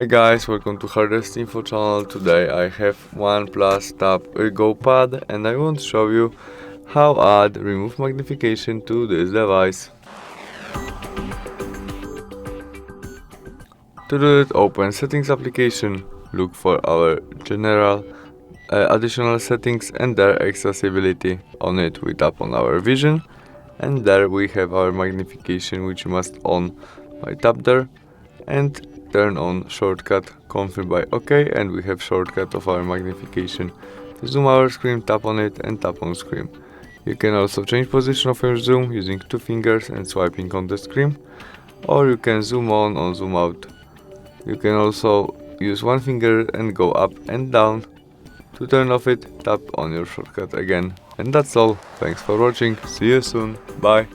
Hey guys, welcome to HardReset.Info channel. Today I have OnePlus Pad Go pad and I want to show you how add remove magnification to this device. To do it, open settings application, look for our general additional settings and their accessibility. On it we tap on our vision and there we have our magnification which you must on by tap there and turn on shortcut, confirm by OK, and we have shortcut of our magnification. To zoom our screen, tap on it and tap on screen. You can also change position of your zoom using two fingers and swiping on the screen, or you can zoom on or zoom out. You can also use one finger and go up and down. To turn off it, tap on your shortcut again. And that's all. Thanks for watching. See you soon. Bye.